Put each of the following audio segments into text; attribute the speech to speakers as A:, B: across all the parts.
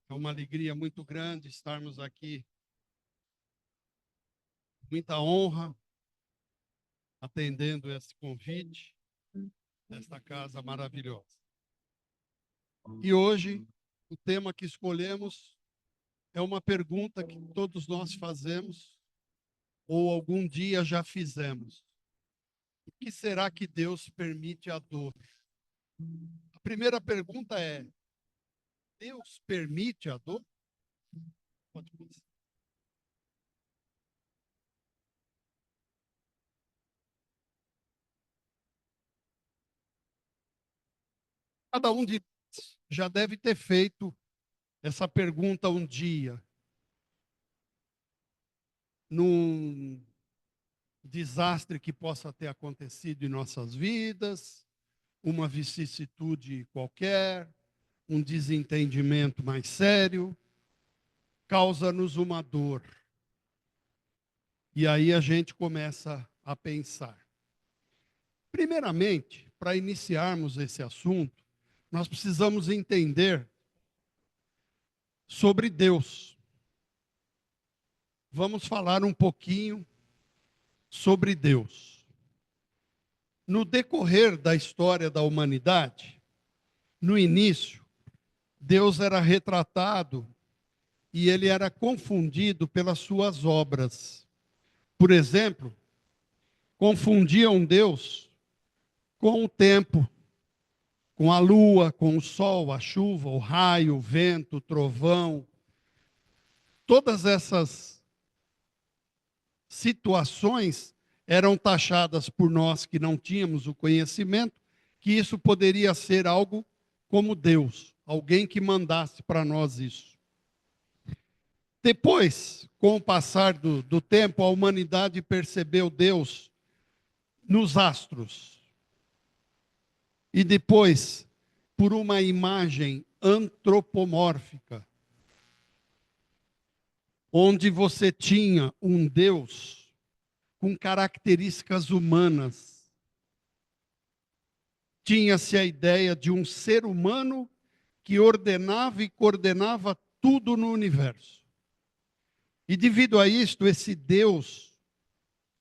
A: É uma alegria muito grande estarmos aqui. Muita honra atendendo esse convite desta casa maravilhosa. E hoje, o tema que escolhemos é uma pergunta que todos nós fazemos ou algum dia já fizemos. Por que será que Deus permite a dor? A primeira pergunta é: Deus permite a dor? Pode começar. Cada um de nós já deve ter feito essa pergunta um dia, num desastre que possa ter acontecido em nossas vidas, uma vicissitude qualquer, um desentendimento mais sério, causa-nos uma dor. E aí a gente começa a pensar. Primeiramente, para iniciarmos esse assunto, nós precisamos entender sobre Deus. Vamos falar um pouquinho sobre Deus. No decorrer da história da humanidade, no início, Deus era retratado e ele era confundido pelas suas obras. Por exemplo, confundiam Deus com o tempo, com a lua, com o sol, a chuva, o raio, o vento, o trovão. Todas essas situações eram taxadas por nós que não tínhamos o conhecimento, que isso poderia ser algo como Deus, alguém que mandasse para nós isso. Depois, com o passar do tempo, a humanidade percebeu Deus nos astros. E depois, por uma imagem antropomórfica, onde você tinha um Deus com características humanas. Tinha-se a ideia de um ser humano que ordenava e coordenava tudo no universo. E devido a isto, esse Deus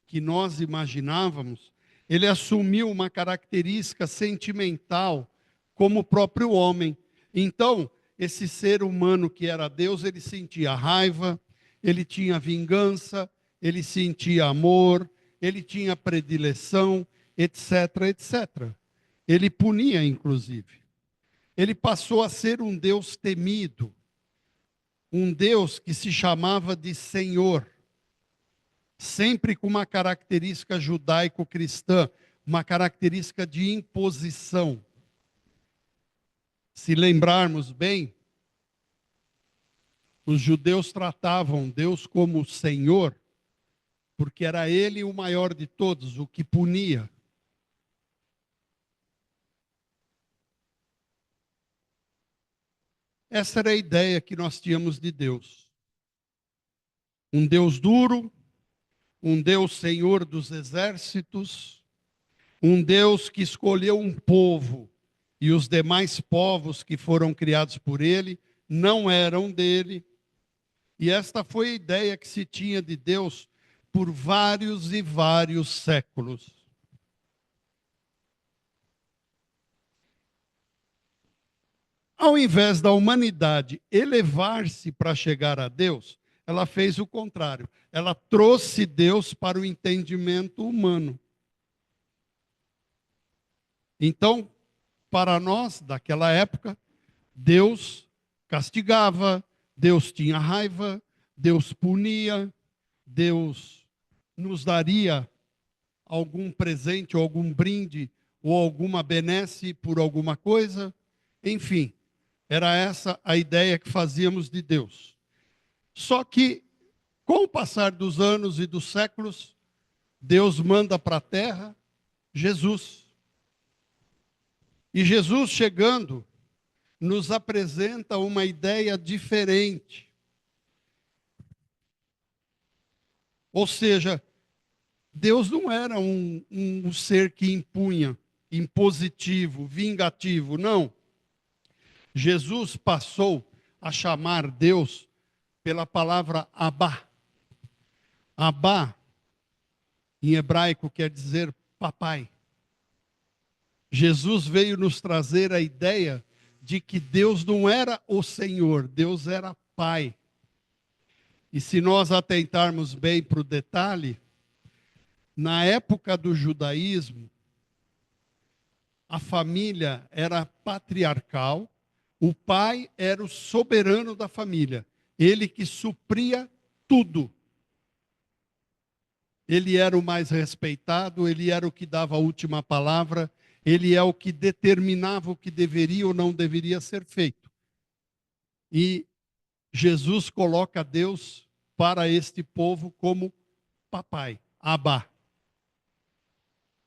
A: que nós imaginávamos, ele assumiu uma característica sentimental como o próprio homem. Então, esse ser humano que era Deus, ele sentia raiva, ele tinha vingança, ele sentia amor, ele tinha predileção, etc, etc. Ele punia, inclusive. Ele passou a ser um Deus temido, um Deus que se chamava de Senhor, sempre com uma característica judaico-cristã, uma característica de imposição. Se lembrarmos bem, os judeus tratavam Deus como Senhor, porque era Ele o maior de todos, o que punia. Essa era a ideia que nós tínhamos de Deus. Um Deus duro, um Deus Senhor dos exércitos, um Deus que escolheu um povo e os demais povos que foram criados por ele não eram dele. E esta foi a ideia que se tinha de Deus por vários e vários séculos. Ao invés da humanidade elevar-se para chegar a Deus, ela fez o contrário. Ela trouxe Deus para o entendimento humano. Então, para nós, daquela época, Deus castigava, Deus tinha raiva, Deus punia, Deus nos daria algum presente, ou algum brinde, ou alguma benesse por alguma coisa. Enfim, era essa a ideia que fazíamos de Deus. Só que, com o passar dos anos e dos séculos, Deus manda para a terra Jesus. E Jesus chegando, nos apresenta uma ideia diferente. Ou seja, Deus não era um ser que impunha, impositivo, vingativo, não. Jesus passou a chamar Deus pela palavra Abá. Abá, em hebraico, quer dizer papai. Jesus veio nos trazer a ideia de que Deus não era o Senhor, Deus era Pai. E se nós atentarmos bem para o detalhe, na época do judaísmo, a família era patriarcal, o pai era o soberano da família, ele que supria tudo. Ele era o mais respeitado, ele era o que dava a última palavra, ele é o que determinava o que deveria ou não deveria ser feito. E Jesus coloca Deus para este povo como papai, Abá.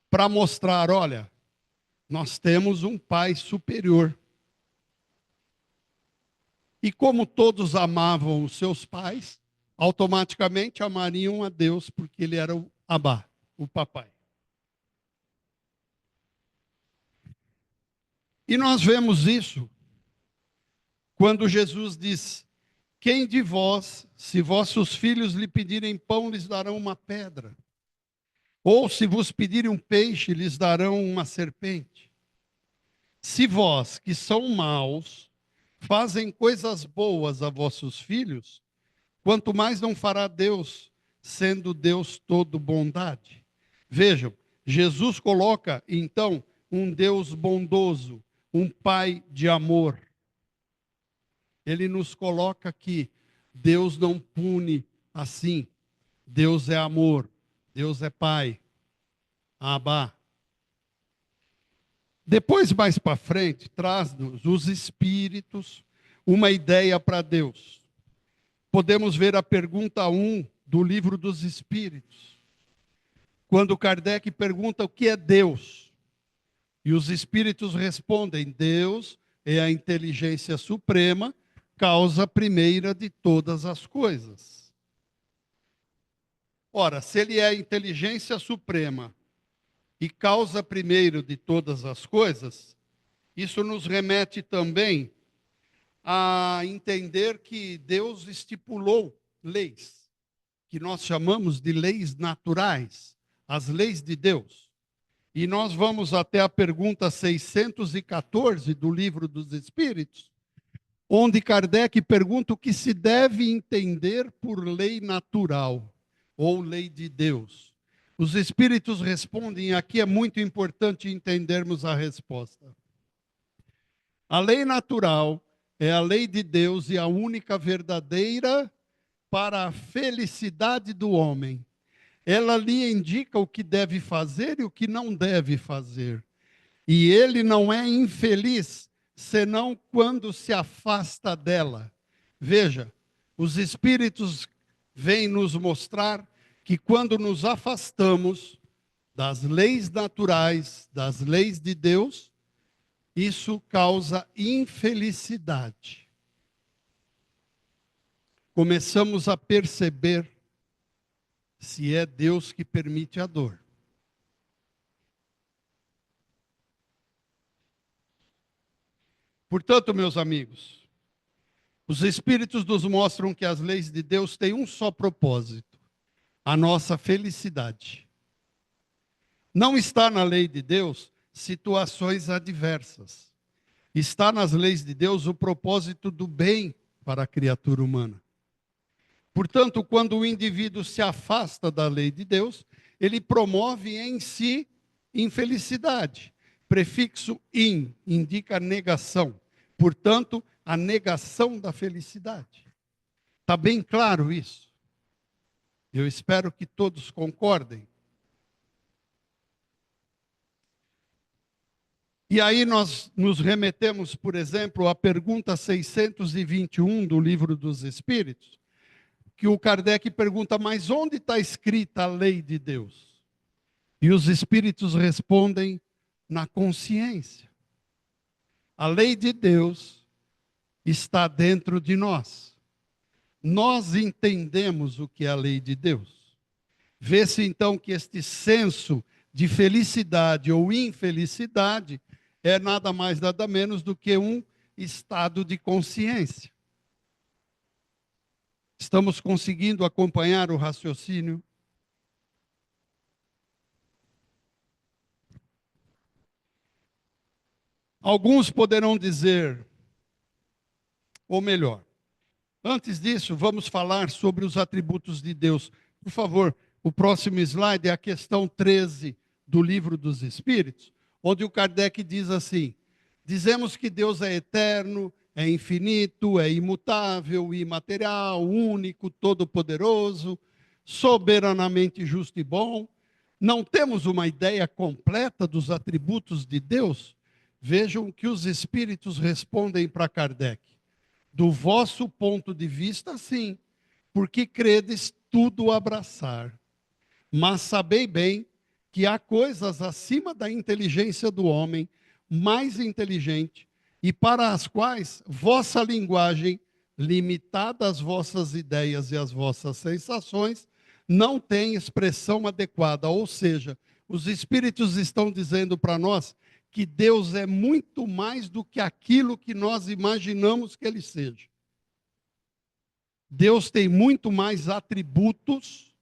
A: Para mostrar, olha, nós temos um pai superior. E como todos amavam os seus pais, automaticamente amariam a Deus, porque ele era o Abá, o papai. E nós vemos isso quando Jesus diz: quem de vós, se vossos filhos lhe pedirem pão, lhes darão uma pedra? Ou se vos pedirem um peixe, lhes darão uma serpente? Se vós, que são maus, fazem coisas boas a vossos filhos, quanto mais não fará Deus, sendo Deus todo bondade? Vejam, Jesus coloca, então, um Deus bondoso, um Pai de amor. Ele nos coloca que Deus não pune assim. Deus é amor, Deus é Pai. Abá. Depois, mais para frente, traz-nos os Espíritos uma ideia para Deus. Podemos ver a pergunta 1 do Livro dos Espíritos. Quando Kardec pergunta o que é Deus, e os Espíritos respondem: Deus é a inteligência suprema, causa primeira de todas as coisas. Ora, se ele é a inteligência suprema e causa primeiro de todas as coisas, isso nos remete também a entender que Deus estipulou leis, que nós chamamos de leis naturais, as leis de Deus. E nós vamos até a pergunta 614 do Livro dos Espíritos, onde Kardec pergunta o que se deve entender por lei natural ou lei de Deus. Os Espíritos respondem, e aqui é muito importante entendermos a resposta. A lei natural é a lei de Deus e a única verdadeira para a felicidade do homem. Ela lhe indica o que deve fazer e o que não deve fazer. E ele não é infeliz, senão quando se afasta dela. Veja, os Espíritos vêm nos mostrar que quando nos afastamos das leis naturais, das leis de Deus, isso causa infelicidade. Começamos a perceber se é Deus que permite a dor. Portanto, meus amigos, os Espíritos nos mostram que as leis de Deus têm um só propósito: a nossa felicidade. Não está na lei de Deus situações adversas. Está nas leis de Deus o propósito do bem para a criatura humana. Portanto, quando o indivíduo se afasta da lei de Deus, ele promove em si infelicidade. Prefixo in indica negação. Portanto, a negação da felicidade. Está bem claro isso? Eu espero que todos concordem. E aí nós nos remetemos, por exemplo, à pergunta 621 do Livro dos Espíritos, que o Kardec pergunta: mas onde está escrita a lei de Deus? E os Espíritos respondem: na consciência. A lei de Deus está dentro de nós. Nós entendemos o que é a lei de Deus. Vê-se então que este senso de felicidade ou infelicidade é nada mais, nada menos do que um estado de consciência. Estamos conseguindo acompanhar o raciocínio? Alguns poderão dizer, ou melhor, antes disso, vamos falar sobre os atributos de Deus. Por favor, o próximo slide é a questão 13 do Livro dos Espíritos, onde o Kardec diz assim: dizemos que Deus é eterno, é infinito, é imutável, imaterial, único, todo-poderoso, soberanamente justo e bom. Não temos uma ideia completa dos atributos de Deus? Vejam que os Espíritos respondem para Kardec. Do vosso ponto de vista, sim, porque credes tudo abraçar. Mas sabei bem que há coisas acima da inteligência do homem, mais inteligente, e para as quais vossa linguagem, limitada às vossas ideias e às vossas sensações, não tem expressão adequada. Ou seja, os Espíritos estão dizendo para nós que Deus é muito mais do que aquilo que nós imaginamos que Ele seja. Deus tem muito mais atributos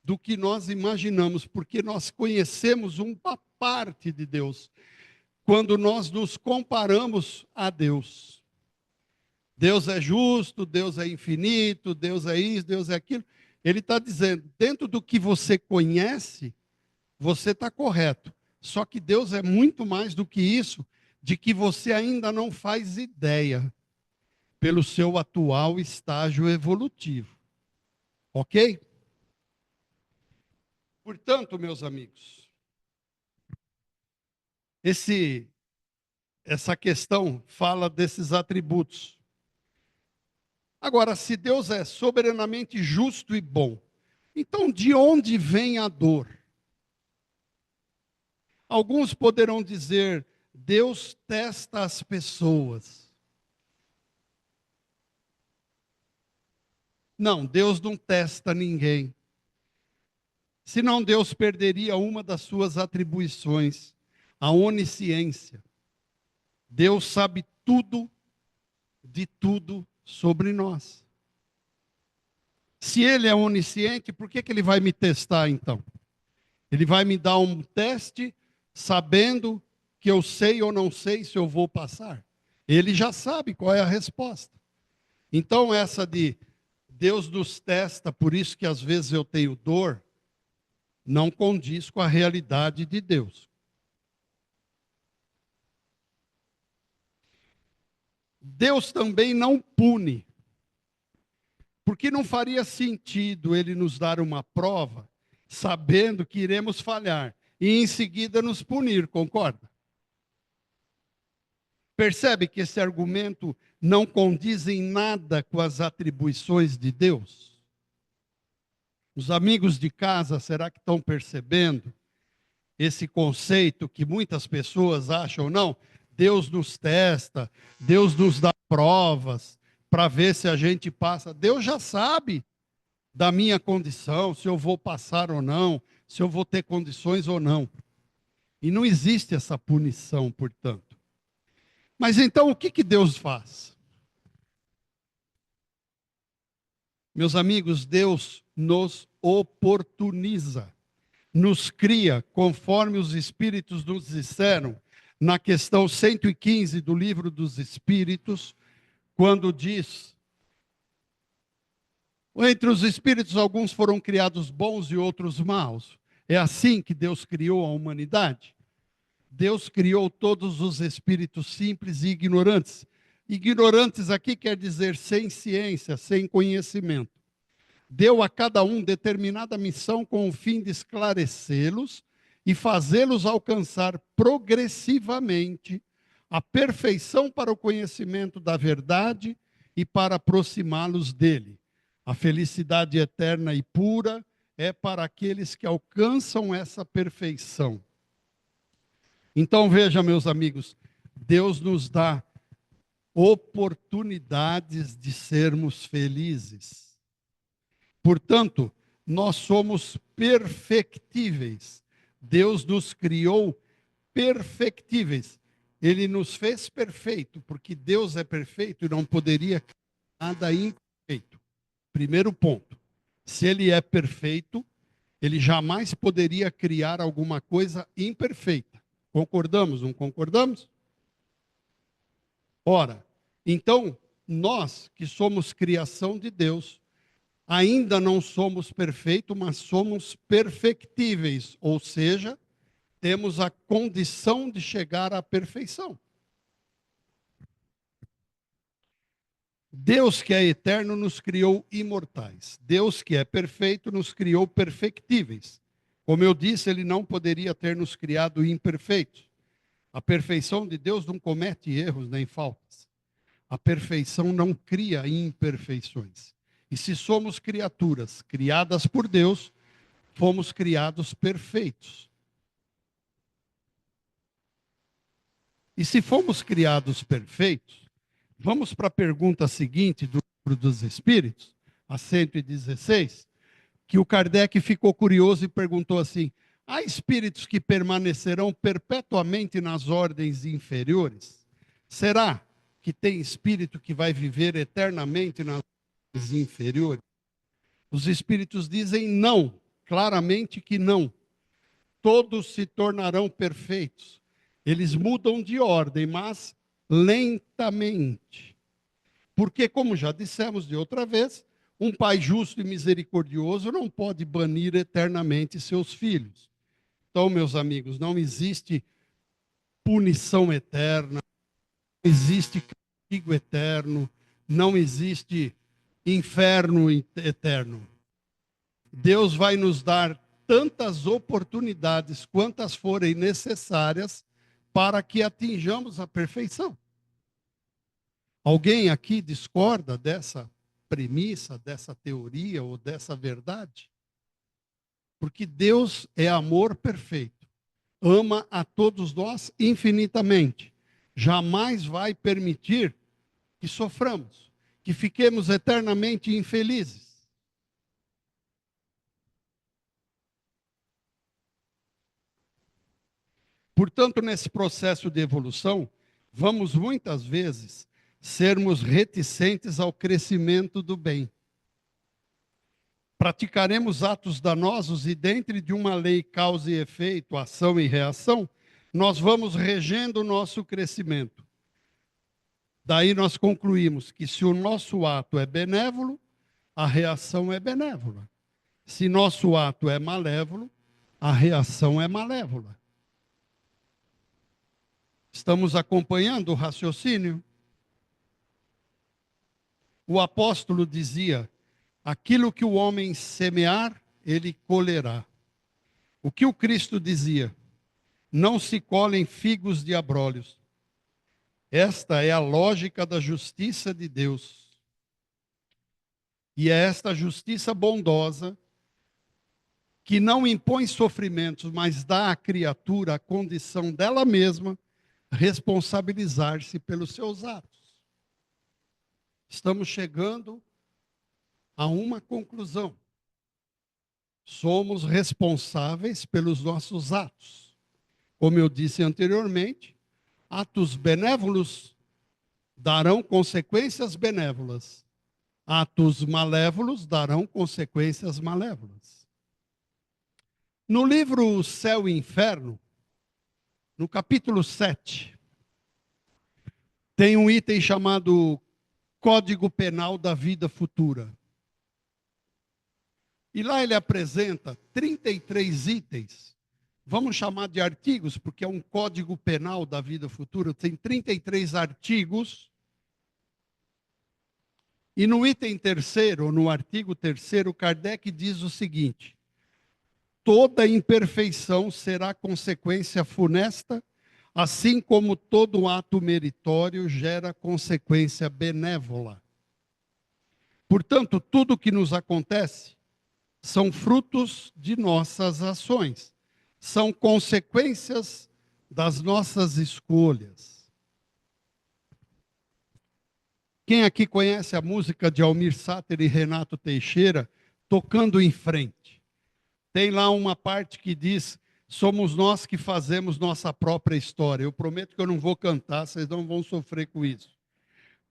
A: do que nós imaginamos, porque nós conhecemos uma parte de Deus quando nós nos comparamos a Deus. Deus é justo, Deus é infinito, Deus é isso, Deus é aquilo. Ele está dizendo, dentro do que você conhece, você está correto. Só que Deus é muito mais do que isso, de que você ainda não faz ideia, pelo seu atual estágio evolutivo. Ok? Portanto, meus amigos, essa questão fala desses atributos. Agora, se Deus é soberanamente justo e bom, então de onde vem a dor? Alguns poderão dizer, Deus testa as pessoas. Não, Deus não testa ninguém. Senão Deus perderia uma das suas atribuições, a onisciência. Deus sabe tudo, de tudo sobre nós. Se Ele é onisciente, por que Ele vai me testar então? Ele vai me dar um teste sabendo que eu sei ou não sei se eu vou passar. Ele já sabe qual é a resposta. Então essa de Deus nos testa, por isso que às vezes eu tenho dor, não condiz com a realidade de Deus. Deus também não pune, porque não faria sentido Ele nos dar uma prova, sabendo que iremos falhar, e em seguida nos punir, concorda? Percebe que esse argumento não condiz em nada com as atribuições de Deus? Os amigos de casa, será que estão percebendo esse conceito que muitas pessoas acham? Não, Deus nos testa, Deus nos dá provas para ver se a gente passa. Deus já sabe da minha condição, se eu vou passar ou não, se eu vou ter condições ou não. E não existe essa punição, portanto. Mas então o que Deus faz? Meus amigos, Deus nos oportuniza, nos cria, conforme os Espíritos nos disseram, na questão 115 do Livro dos Espíritos, quando diz: entre os Espíritos alguns foram criados bons e outros maus. É assim que Deus criou a humanidade. Deus criou todos os espíritos simples e ignorantes. Ignorantes aqui quer dizer sem ciência, sem conhecimento. Deu a cada um determinada missão com o fim de esclarecê-los e fazê-los alcançar progressivamente a perfeição para o conhecimento da verdade e para aproximá-los dele. A felicidade eterna e pura é para aqueles que alcançam essa perfeição. Então veja, meus amigos, Deus nos dá oportunidades de sermos felizes. Portanto, nós somos perfectíveis. Deus nos criou perfectíveis. Ele nos fez perfeito, porque Deus é perfeito e não poderia criar nada imperfeito. Primeiro ponto. Se ele é perfeito, ele jamais poderia criar alguma coisa imperfeita. Concordamos, não concordamos? Ora, então, nós que somos criação de Deus, ainda não somos perfeitos, mas somos perfectíveis, ou seja, temos a condição de chegar à perfeição. Deus que é eterno nos criou imortais. Deus que é perfeito nos criou perfectíveis. Como eu disse, ele não poderia ter nos criado imperfeitos. A perfeição de Deus não comete erros nem faltas. A perfeição não cria imperfeições. E se somos criaturas criadas por Deus, fomos criados perfeitos. E se fomos criados perfeitos, vamos para a pergunta seguinte do Livro dos Espíritos, a 116, que o Kardec ficou curioso e perguntou assim: há espíritos que permanecerão perpetuamente nas ordens inferiores? Será que tem espírito que vai viver eternamente nas ordens inferiores? Os espíritos dizem não, claramente que não. Todos se tornarão perfeitos. Eles mudam de ordem, mas lentamente. Porque, como já dissemos de outra vez, um pai justo e misericordioso não pode banir eternamente seus filhos. Então, meus amigos, não existe punição eterna, não existe castigo eterno, não existe inferno eterno. Deus vai nos dar tantas oportunidades quantas forem necessárias para que atinjamos a perfeição. Alguém aqui discorda dessa premissa, dessa teoria ou dessa verdade? Porque Deus é amor perfeito. Ama a todos nós infinitamente. Jamais vai permitir que soframos, que fiquemos eternamente infelizes. Portanto, nesse processo de evolução, vamos muitas vezes sermos reticentes ao crescimento do bem. Praticaremos atos danosos e dentro de uma lei causa e efeito, ação e reação, nós vamos regendo o nosso crescimento. Daí nós concluímos que se o nosso ato é benévolo, a reação é benévola. Se nosso ato é malévolo, a reação é malévola. Estamos acompanhando o raciocínio? O apóstolo dizia: aquilo que o homem semear, ele colherá. O que o Cristo dizia? Não se colhem figos de abrolhos. Esta é a lógica da justiça de Deus. E é esta justiça bondosa que não impõe sofrimentos, mas dá à criatura a condição dela mesma responsabilizar-se pelos seus atos. Estamos chegando a uma conclusão. Somos responsáveis pelos nossos atos. Como eu disse anteriormente, atos benévolos darão consequências benévolas. Atos malévolos darão consequências malévolas. No livro Céu e Inferno, no capítulo 7, tem um item chamado Código Penal da Vida Futura. E lá ele apresenta 33 itens, vamos chamar de artigos, porque é um código penal da vida futura, tem 33 artigos. E no item terceiro, no artigo terceiro, Kardec diz o seguinte: toda imperfeição será consequência funesta, assim como todo ato meritório gera consequência benévola. Portanto, tudo que nos acontece são frutos de nossas ações, são consequências das nossas escolhas. Quem aqui conhece a música de Almir Sater e Renato Teixeira, tocando em frente. Tem lá uma parte que diz: somos nós que fazemos nossa própria história. Eu prometo que eu não vou cantar, vocês não vão sofrer com isso.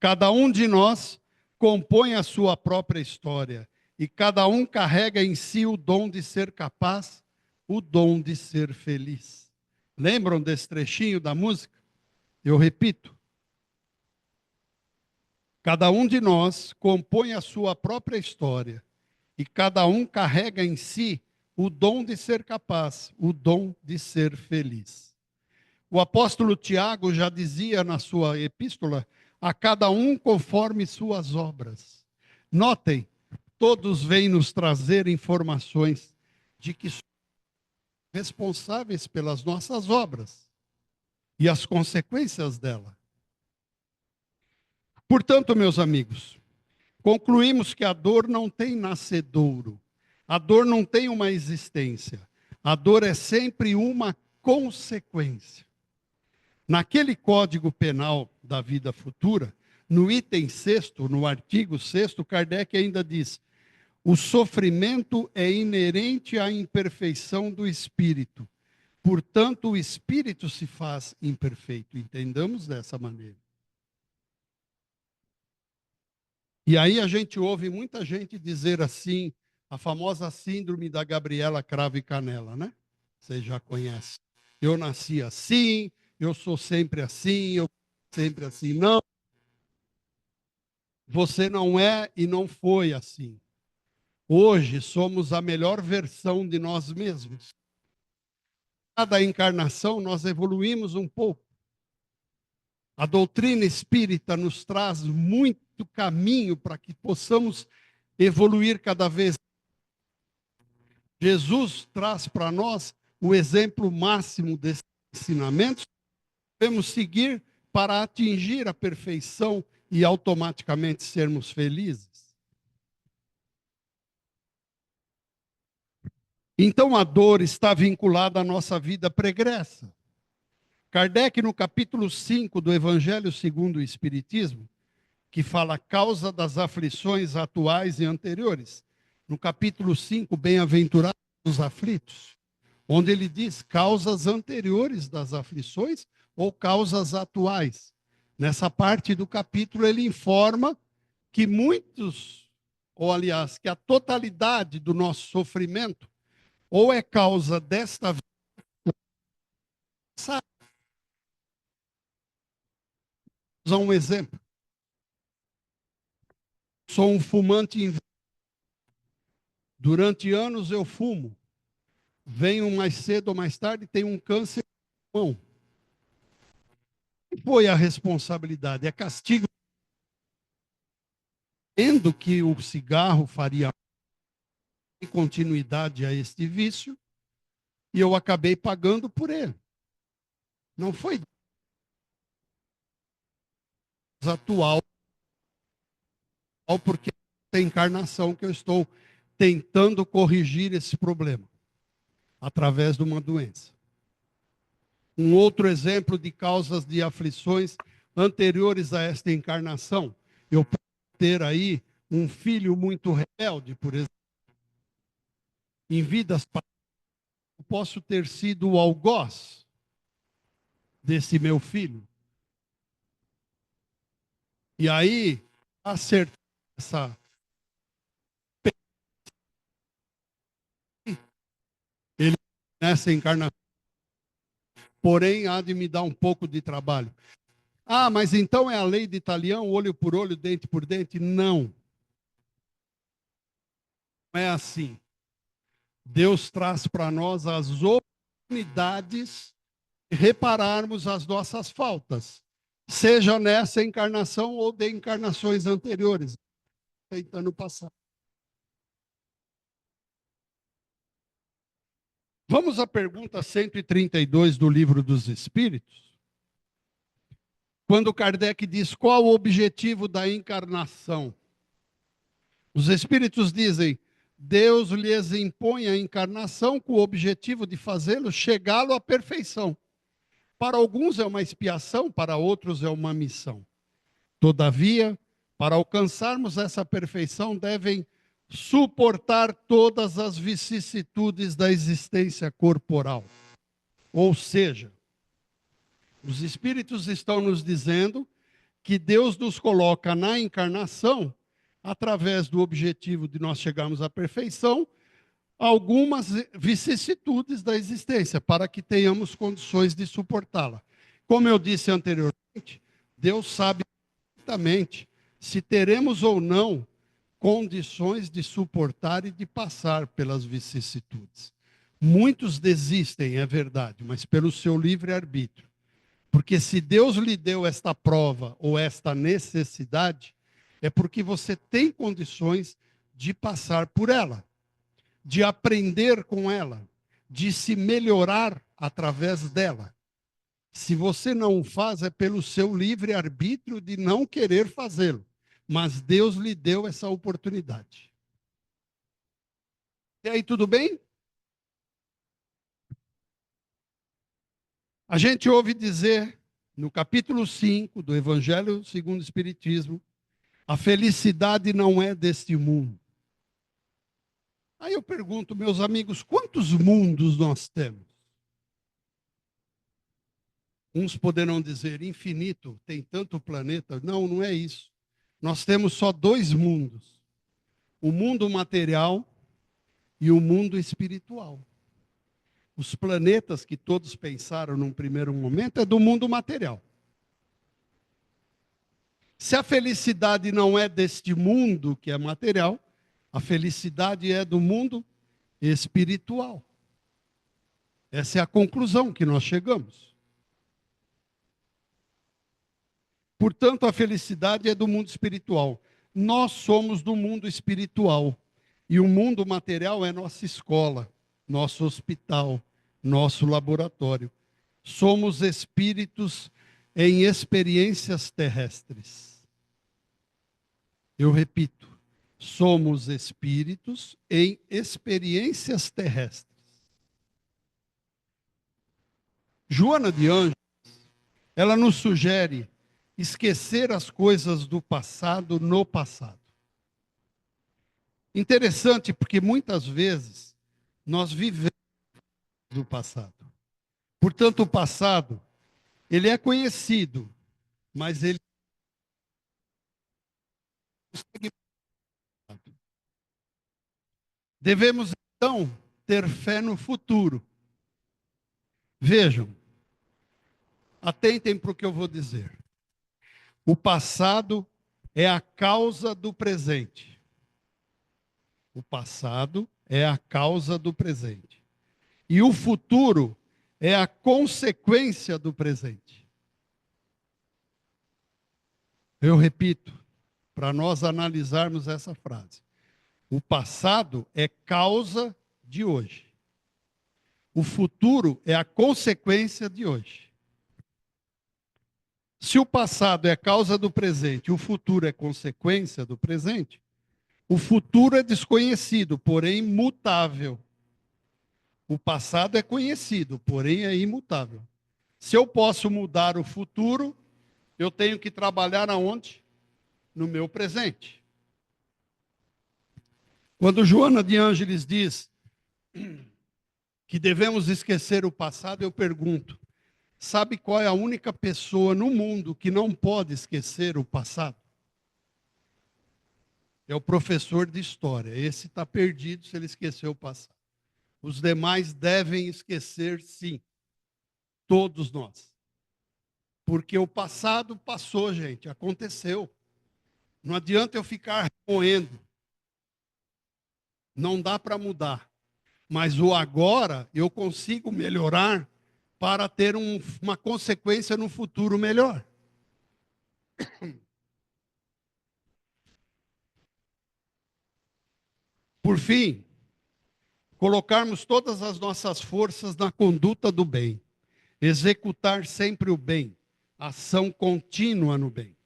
A: Cada um de nós compõe a sua própria história, e cada um carrega em si o dom de ser capaz, o dom de ser feliz. Lembram desse trechinho da música? Eu repito. Cada um de nós compõe a sua própria história, e cada um carrega em si o dom de ser capaz, o dom de ser feliz. O apóstolo Tiago já dizia na sua epístola: a cada um conforme suas obras. Notem, todos vêm nos trazer informações de que somos responsáveis pelas nossas obras e as consequências dela. Portanto, meus amigos, concluímos que a dor não tem nascedouro, a dor não tem uma existência, a dor é sempre uma consequência. Naquele Código Penal da vida futura, no item 6º, no artigo 6º, Kardec ainda diz: o sofrimento é inerente à imperfeição do espírito. Portanto, o espírito se faz imperfeito. Entendamos dessa maneira. E aí a gente ouve muita gente dizer assim, a famosa síndrome da Gabriela Cravo e Canela, né? Vocês já conhecem. Eu nasci assim, eu sou sempre assim, eu sou sempre assim. Não, você não é e não foi assim. Hoje somos a melhor versão de nós mesmos. Cada encarnação nós evoluímos um pouco. A doutrina espírita nos traz muito caminho para que possamos evoluir cada vez. Jesus traz para nós o exemplo máximo desses ensinamentos. Devemos seguir para atingir a perfeição e automaticamente sermos felizes. Então a dor está vinculada à nossa vida pregressa. Kardec, no capítulo 5 do Evangelho segundo o Espiritismo, que fala a causa das aflições atuais e anteriores, no capítulo 5, bem-aventurados os aflitos, onde ele diz causas anteriores das aflições ou causas atuais. Nessa parte do capítulo ele informa que muitos, ou aliás, que a totalidade do nosso sofrimento ou é causa desta vida. Vou usar um exemplo. Sou um fumante. Durante anos eu fumo. Venho mais cedo ou mais tarde, tenho um câncer no pulmão. Foi a responsabilidade, é castigo. Entendo que o cigarro faria continuidade a este vício e eu acabei pagando por ele. Não foi atual, porque é a encarnação que eu estou tentando corrigir esse problema através de uma doença. Um outro exemplo de causas de aflições anteriores a esta encarnação. Eu posso ter aí um filho muito rebelde, por exemplo. Em vidas passadas, eu posso ter sido o algoz desse meu filho. E aí, acertar essa... Ele, nessa encarnação, porém, há de me dar um pouco de trabalho. Ah, mas então é a lei de Italião, olho por olho, dente por dente? Não. Não é assim. Deus traz para nós as oportunidades de repararmos as nossas faltas, seja nessa encarnação ou de encarnações anteriores, tentando passar. Vamos à pergunta 132 do Livro dos Espíritos. Quando Kardec diz qual o objetivo da encarnação, os Espíritos dizem: Deus lhes impõe a encarnação com o objetivo de fazê-lo chegá-lo à perfeição. Para alguns é uma expiação, para outros é uma missão. Todavia, para alcançarmos essa perfeição, devem suportar todas as vicissitudes da existência corporal. Ou seja, os Espíritos estão nos dizendo que Deus nos coloca na encarnação, através do objetivo de nós chegarmos à perfeição, algumas vicissitudes da existência, para que tenhamos condições de suportá-la. Como eu disse anteriormente, Deus sabe exatamente se teremos ou não condições de suportar e de passar pelas vicissitudes. Muitos desistem, é verdade, mas pelo seu livre-arbítrio. Porque se Deus lhe deu esta prova ou esta necessidade, é porque você tem condições de passar por ela, de aprender com ela, de se melhorar através dela. Se você não o faz, é pelo seu livre-arbítrio de não querer fazê-lo. Mas Deus lhe deu essa oportunidade. E aí, tudo bem? A gente ouve dizer, no capítulo 5 do Evangelho segundo o Espiritismo, a felicidade não é deste mundo. Aí eu pergunto, meus amigos, quantos mundos nós temos? Uns poderão dizer, infinito, tem tanto planeta. Não, não é isso. Nós temos só dois mundos. O mundo material e o mundo espiritual. Os planetas que todos pensaram num primeiro momento é do mundo material. Se a felicidade não é deste mundo que é material, a felicidade é do mundo espiritual. Essa é a conclusão que nós chegamos. Portanto, a felicidade é do mundo espiritual. Nós somos do mundo espiritual. E o mundo material é nossa escola, nosso hospital, nosso laboratório. Somos espíritos em experiências terrestres. Eu repito, somos espíritos em experiências terrestres. Joana de Ângeles, ela nos sugere esquecer as coisas do passado no passado. Interessante, porque muitas vezes nós vivemos do passado. Portanto, o passado, ele é conhecido, mas ele devemos, então, ter fé no futuro. Vejam, atentem para o que eu vou dizer. O passado é a causa do presente. O passado é a causa do presente. E o futuro é a consequência do presente. Eu repito, para nós analisarmos essa frase. O passado é causa de hoje. O futuro é a consequência de hoje. Se o passado é causa do presente e o futuro é consequência do presente, o futuro é desconhecido, porém mutável. O passado é conhecido, porém é imutável. Se eu posso mudar o futuro, eu tenho que trabalhar aonde? No meu presente. Quando Joana de Ângeles diz que devemos esquecer o passado, eu pergunto, sabe qual é a única pessoa no mundo que não pode esquecer o passado? É o professor de história. Esse está perdido se ele esqueceu o passado. Os demais devem esquecer, sim. Todos nós. Porque o passado passou, gente. Aconteceu. Não adianta eu ficar remoendo. Não dá para mudar. Mas o agora eu consigo melhorar para ter uma consequência no futuro melhor. Por fim, colocarmos todas as nossas forças na conduta do bem. Executar sempre o bem. Ação contínua no bem.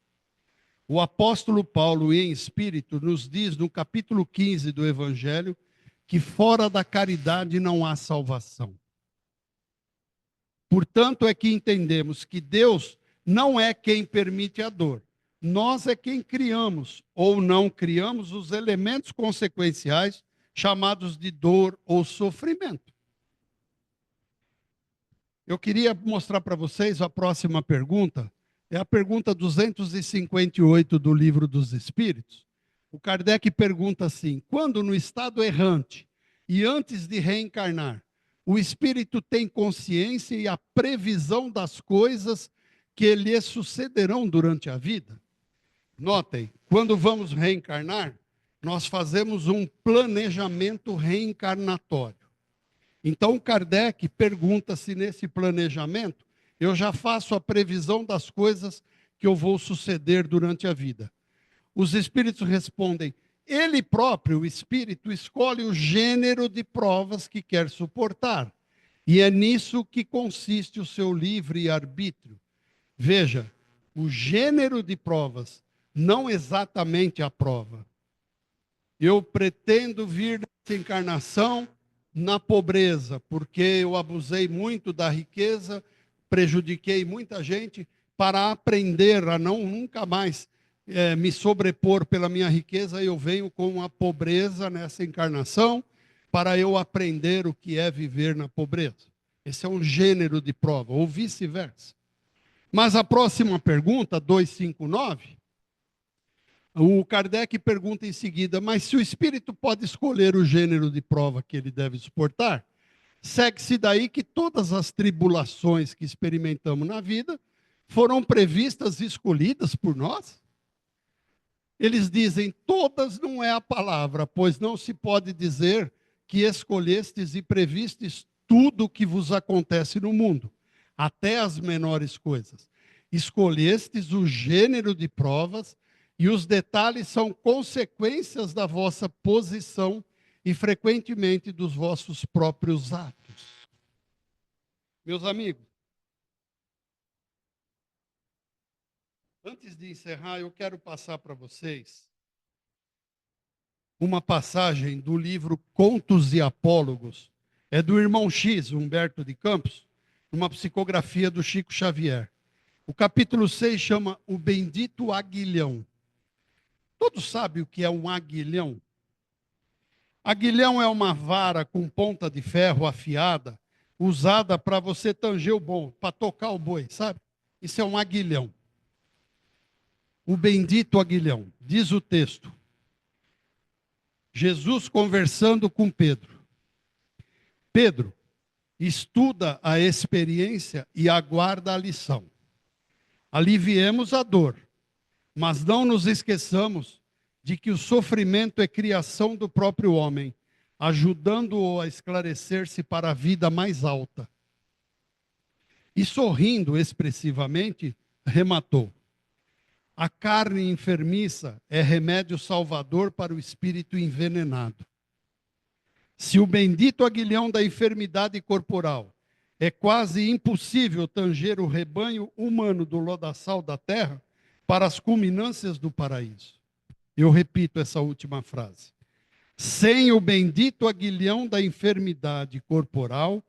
A: O apóstolo Paulo, em espírito, nos diz no capítulo 15 do Evangelho que fora da caridade não há salvação. Portanto, é que entendemos que Deus não é quem permite a dor. nós é quem criamos ou não criamos os elementos consequenciais chamados de dor ou sofrimento. Eu queria mostrar para vocês a próxima pergunta. É a pergunta 258 do Livro dos Espíritos. O Kardec pergunta assim: quando no estado errante e antes de reencarnar, o espírito tem consciência e a previsão das coisas que lhe sucederão durante a vida? Notem, quando vamos reencarnar, nós fazemos um planejamento reencarnatório. Então, Kardec pergunta se nesse planejamento eu já faço a previsão das coisas que eu vou suceder durante a vida. Os espíritos respondem: ele próprio, o espírito, escolhe o gênero de provas que quer suportar. E é nisso que consiste o seu livre arbítrio. Veja, o gênero de provas, não exatamente a prova. Eu pretendo vir nessa encarnação na pobreza, porque eu abusei muito da riqueza, prejudiquei muita gente, para aprender a nunca mais me sobrepor pela minha riqueza, eu venho com a pobreza nessa encarnação, para eu aprender o que é viver na pobreza. Esse é um gênero de prova, ou vice-versa. Mas a próxima pergunta, 259, o Kardec pergunta em seguida: mas se o espírito pode escolher o gênero de prova que ele deve suportar, segue-se daí que todas as tribulações que experimentamos na vida foram previstas e escolhidas por nós? Eles dizem: todas não é a palavra, pois não se pode dizer que escolhestes e previstes tudo o que vos acontece no mundo, até as menores coisas. Escolhestes o gênero de provas e os detalhes são consequências da vossa posição e frequentemente dos vossos próprios atos. Meus amigos, antes de encerrar, eu quero passar para vocês uma passagem do livro Contos e Apólogos. É do irmão X, Humberto de Campos, uma psicografia do Chico Xavier. O capítulo 6 chama O Bendito Aguilhão. Todos sabem o que é um aguilhão? Aguilhão é uma vara com ponta de ferro afiada, usada para você tanger o boi, para tocar o boi, sabe? Isso é um aguilhão. O bendito aguilhão. Diz o texto: Jesus conversando com Pedro. Pedro, estuda a experiência e aguarda a lição. Aliviemos a dor, mas não nos esqueçamos de que o sofrimento é criação do próprio homem, ajudando-o a esclarecer-se para a vida mais alta. E sorrindo expressivamente, rematou: a carne enfermiça é remédio salvador para o espírito envenenado. Se o bendito aguilhão da enfermidade corporal é quase impossível tanger o rebanho humano do lodaçal da terra para as culminâncias do paraíso. Eu repito essa última frase. Sem o bendito aguilhão da enfermidade corporal,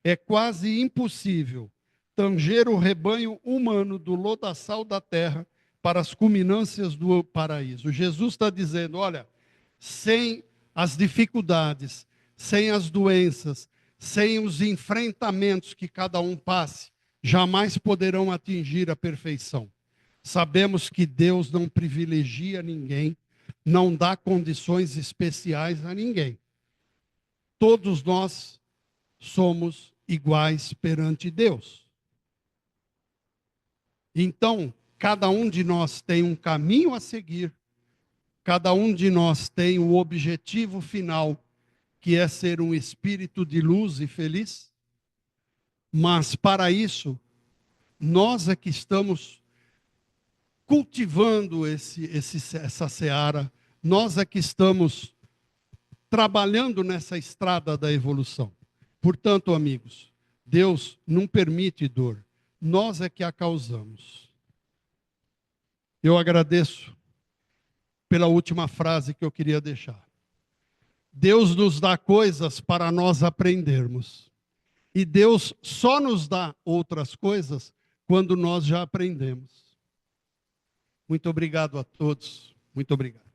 A: é quase impossível tanger o rebanho humano do lodaçal da terra para as culminâncias do paraíso. Jesus está dizendo: olha, sem as dificuldades, sem as doenças, sem os enfrentamentos que cada um passe, jamais poderão atingir a perfeição. Sabemos que Deus não privilegia ninguém, não dá condições especiais a ninguém. Todos nós somos iguais perante Deus. Então, cada um de nós tem um caminho a seguir, cada um de nós tem o objetivo final, que é ser um espírito de luz e feliz. Mas para isso, nós é que estamos cultivando essa seara, nós é que estamos trabalhando nessa estrada da evolução. Portanto, amigos, Deus não permite dor, nós é que a causamos. Eu agradeço pela última frase que eu queria deixar. Deus nos dá coisas para nós aprendermos. E Deus só nos dá outras coisas quando nós já aprendemos. Muito obrigado a todos. Muito obrigado.